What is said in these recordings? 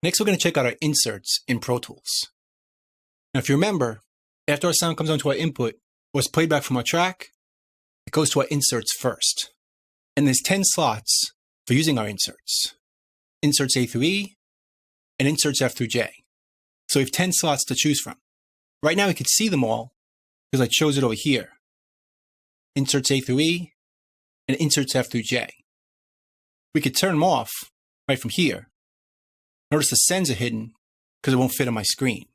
Next, we're going to check out our inserts in Pro Tools. Now, if you remember, after our sound comes onto our input or is played back from our track, it goes to our inserts first. And there's 10 slots for using our inserts. Inserts A through E and inserts F through J. So we have 10 slots to choose from. Right now, we could see them all because I chose it over here. Inserts A through E and inserts F through J. We could turn them off right from here. Notice the sends are hidden because it won't fit on my screen.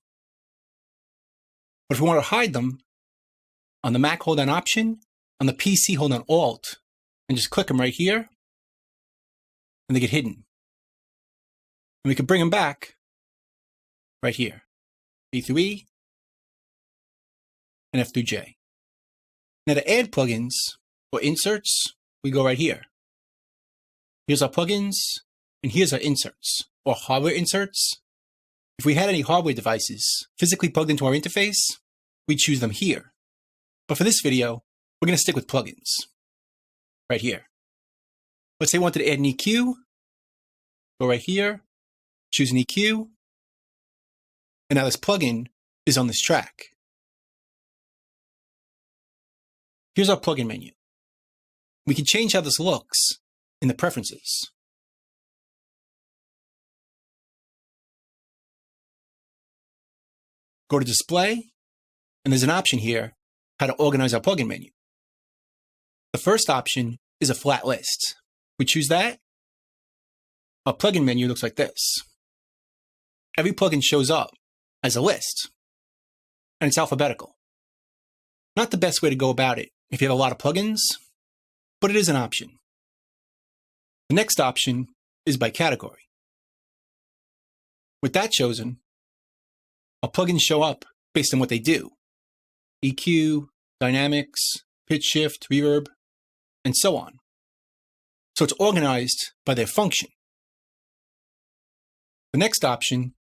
But if we want to hide them, on the Mac, hold down Option. On the PC, hold down Alt, and just click them right here, and they get hidden. And we can bring them back right here. B through E and F through J. Now to add plugins or inserts, we go right here. Here's our plugins, and here's our inserts, or hardware inserts. If we had any hardware devices physically plugged into our interface, we'd choose them here. But for this video, we're going to stick with plugins, right here. Let's say I wanted to add an EQ. Go right here, choose an EQ, and now this plugin is on this track. Here's our plugin menu. We can change how this looks in the preferences. Go to Display, and there's an option here, how to organize our plugin menu. The first option is a flat list. We choose that. Our plugin menu looks like this. Every plugin shows up as a list, and it's alphabetical. Not the best way to go about it if you have a lot of plugins, but it is an option. The next option is by category. With that chosen, our plugins show up based on what they do. EQ, dynamics, pitch shift, reverb, and so on. So it's organized by their function. The next option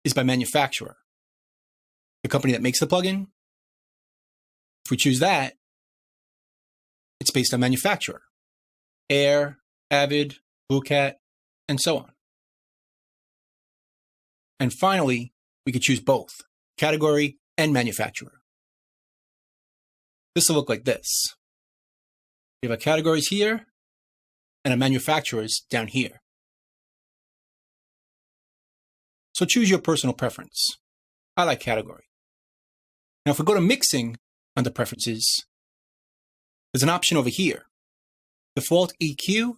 is by manufacturer. The company that makes the plugin. If we choose that, it's based on manufacturer. Air, Avid, Blue Cat, and so on. And finally, we could choose both, category and manufacturer. This will look like this. We have our categories here and our manufacturers down here. So choose your personal preference. I like category. Now if we go to mixing under preferences, there's an option over here, default EQ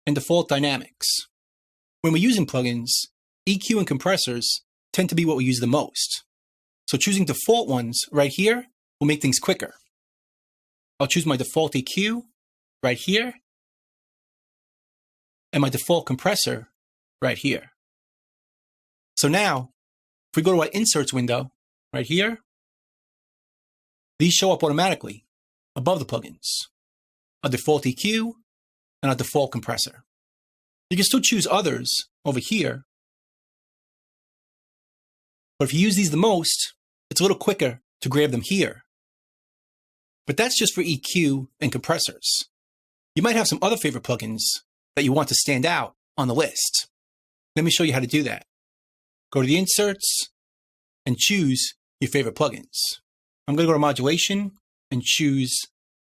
and default dynamics. When we're using plugins, EQ and compressors tend to be what we use the most. So choosing default ones right here will make things quicker. I'll choose my default EQ right here and my default compressor right here. So now, if we go to our inserts window right here, these show up automatically above the plugins. Our default EQ and our default compressor. You can still choose others over here, but if you use these the most, it's a little quicker to grab them here. But that's just for EQ and compressors. You might have some other favorite plugins that you want to stand out on the list. Let me show you how to do that. Go to the inserts and choose your favorite plugins. I'm going to go to modulation and choose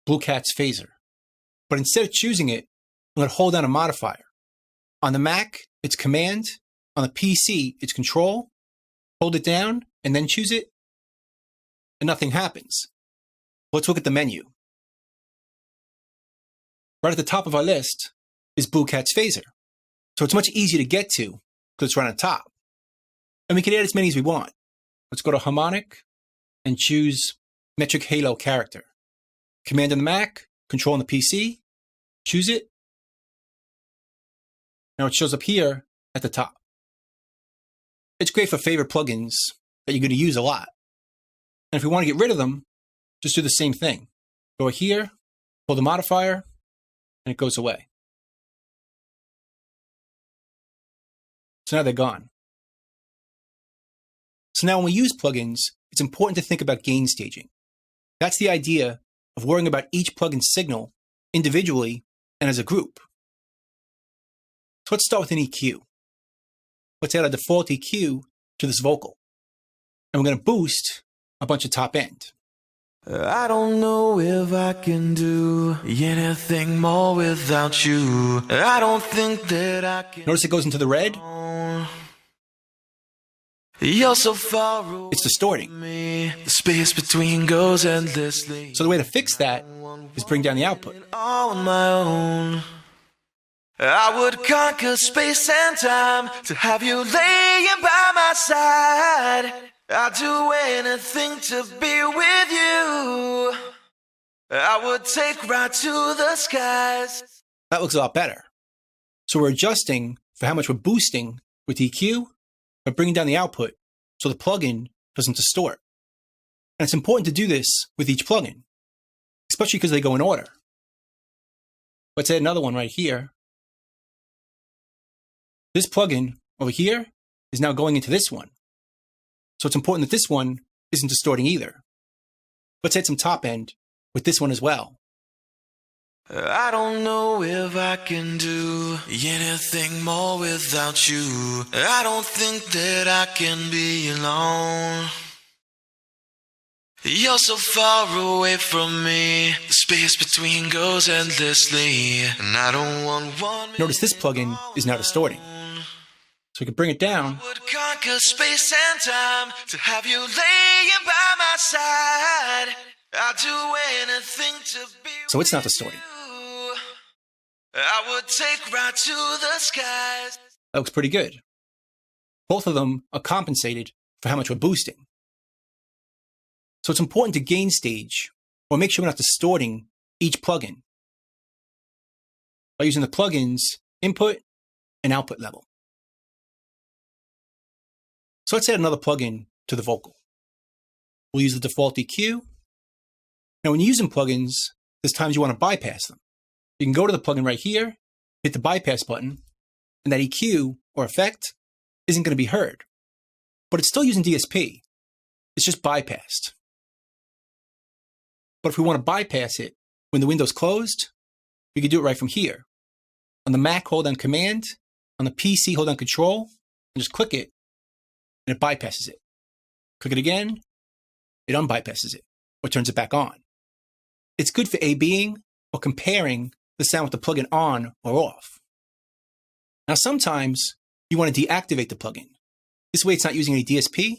Blue Cat's phaser. But instead of choosing it, I'm going to hold down a modifier. On the Mac, it's Command. On the PC, it's Control. Hold it down and then choose it, and nothing happens. Let's look at the menu. Right at the top of our list is Blue Cat's phaser. So it's much easier to get to because it's right on top. And we can add as many as we want. Let's go to harmonic and choose metric halo character. Command on the Mac, Control on the PC, choose it. Now it shows up here at the top. It's great for favorite plugins that you're going to use a lot. And if we want to get rid of them, just do the same thing. Go here, pull the modifier, and it goes away. So now they're gone. So now when we use plugins, it's important to think about gain staging. That's the idea of worrying about each plugin signal individually and as a group. So let's start with an EQ. let's add a default EQ to this vocal. And we're going to boost a bunch of top end. I don't know if I can do anything more without you. I don't think that I can. Notice it goes into the red. You're so far away. It's distorting. From me. The space between goes endlessly. So the way to fix that is bring down the output. On my own, I would conquer space and time to have you laying by my side. I'd do anything to be with you. I would take right to the skies. That looks a lot better. So we're adjusting for how much we're boosting with EQ, but bringing down the output so the plugin doesn't distort. And it's important to do this with each plugin, especially because they go in order. Let's add another one right here. This plugin over here is now going into this one. So it's important that this one isn't distorting either. Let's add some top end with this one as well. I don't know if I can do anything more without you. I don't think that I can be alone. You're so far away from me. The space between goes endlessly. And I don't want one. Notice this plugin is now distorting. So we can bring it down. I would conquer space and time to have you laying by my side. I'd do anything to be. So it's not distorting. You. I would take right to the skies. That looks pretty good. Both of them are compensated for how much we're boosting. So it's important to gain stage or make sure we're not distorting each plugin by using the plugin's input and output level. So let's add another plugin to the vocal. We'll use the default EQ. Now, when you're using plugins, there's times you want to bypass them. You can go to the plugin right here, hit the bypass button, and that EQ or effect isn't going to be heard. But it's still using DSP. It's just bypassed. But if we want to bypass it when the window's closed, we can do it right from here. On the Mac, hold down Command. On the PC, hold down Control, and just click it, and it bypasses it. Click it again, it unbypasses it, or turns it back on. It's good for A/Bing or comparing the sound with the plugin on or off. Now, sometimes you want to deactivate the plugin. This way it's not using any DSP.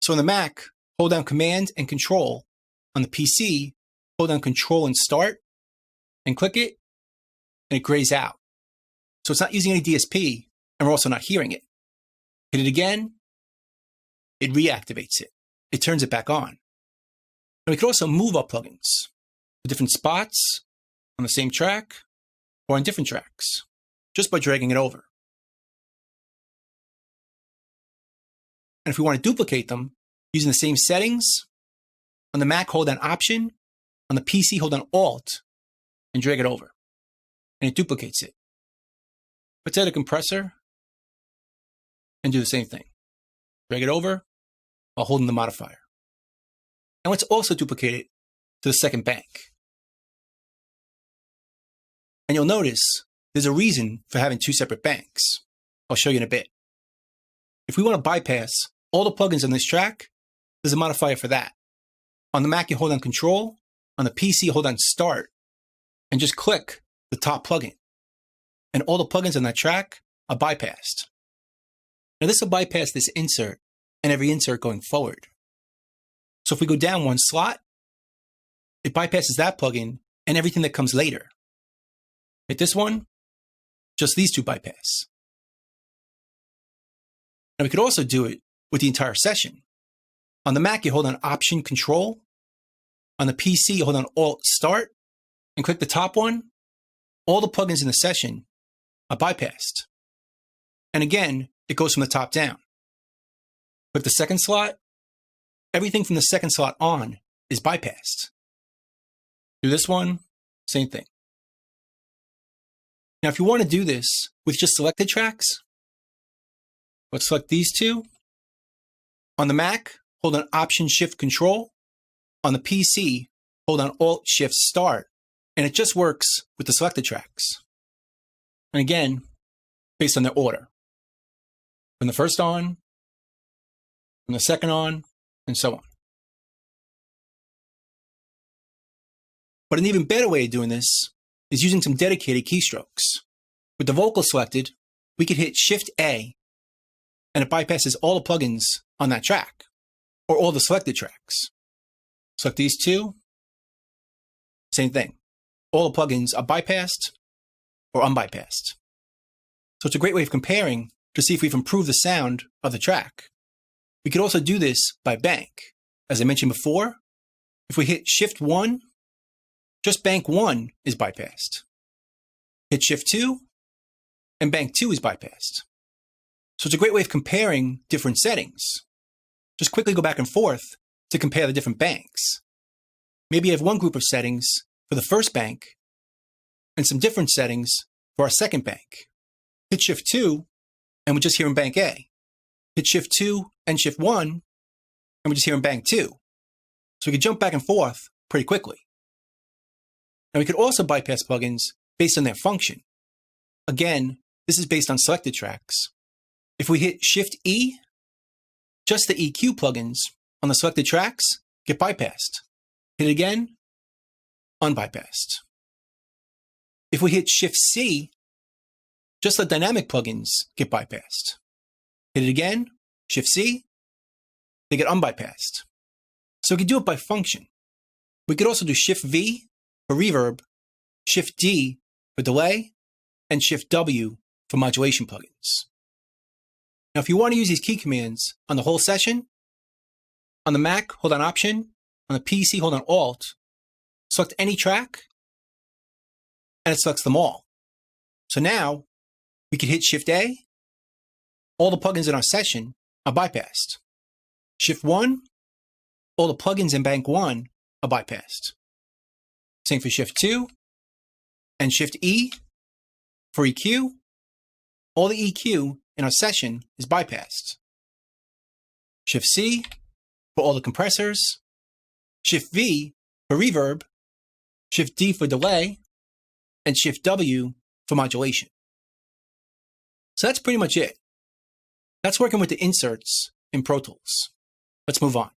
So on the Mac, hold down Command and Control. On the PC, hold down Control and Start, and click it, and it grays out. So it's not using any DSP, and we're also not hearing it. Hit it again, it reactivates it. It turns it back on. And we could also move our plugins to different spots on the same track or on different tracks, just by dragging it over. And if we want to duplicate them using the same settings, on the Mac, hold down Option. On the PC, hold down Alt and drag it over. And it duplicates it. Let's add a compressor and do the same thing. Drag it over while holding the modifier. And let's also duplicate it to the second bank. And you'll notice there's a reason for having two separate banks. I'll show you in a bit. If we want to bypass all the plugins on this track, there's a modifier for that. On the Mac, you hold down Control. On the PC, hold down Start. And just click the top plugin. And all the plugins on that track are bypassed. Now this will bypass this insert and every insert going forward. So if we go down one slot, it bypasses that plugin and everything that comes later. Hit this one, just these two bypass. Now we could also do it with the entire session. On the Mac, you hold on Option Control. On the PC, you hold on Alt Start and click the top one. All the plugins in the session are bypassed. And again, it goes from the top down. Click the second slot. Everything from the second slot on is bypassed. Do this one, same thing. Now, if you want to do this with just selected tracks, let's select these two. On the Mac, hold on Option Shift Control. On the PC, hold on Alt Shift Start. And it just works with the selected tracks. And again, based on their order. from the first on, from the second on, and so on. But an even better way of doing this is using some dedicated keystrokes. With the vocal selected, we could hit Shift-A, and it bypasses all the plugins on that track, or all the selected tracks. Select these two, same thing. All the plugins are bypassed or unbypassed. So it's a great way of comparing to see if we've improved the sound of the track. We could also do this by bank. As I mentioned before, if we hit Shift-1, just bank 1 is bypassed. Hit Shift-2, and bank 2 is bypassed. So it's a great way of comparing different settings. Just quickly go back and forth to compare the different banks. Maybe you have one group of settings for the first bank and some different settings for our second bank. Hit Shift-2, and we're just here in bank A. Hit Shift-2 and Shift-1, and we're just here in bank 2. So we can jump back and forth pretty quickly. And we could also bypass plugins based on their function. Again, this is based on selected tracks. If we hit Shift-E, just the EQ plugins on the selected tracks get bypassed. Hit it again, unbypassed. If we hit Shift-C, just the dynamic plugins get bypassed. Hit it again, Shift-C, they get unbypassed. So we can do it by function. We could also do Shift-V for reverb, Shift-D for delay, and Shift-W for modulation plugins. Now, if you want to use these key commands on the whole session, on the Mac, hold on Option, on the PC, hold on Alt, select any track, and it selects them all. So now, we can hit Shift-A, all the plugins in our session are bypassed. Shift-1, all the plugins in bank 1 are bypassed. Same for Shift-2, and Shift-E for EQ, all the EQ in our session is bypassed. Shift-C for all the compressors, Shift-V for reverb, Shift-D for delay, and Shift-W for modulation. So that's pretty much it. That's working with the inserts in Pro Tools. Let's move on.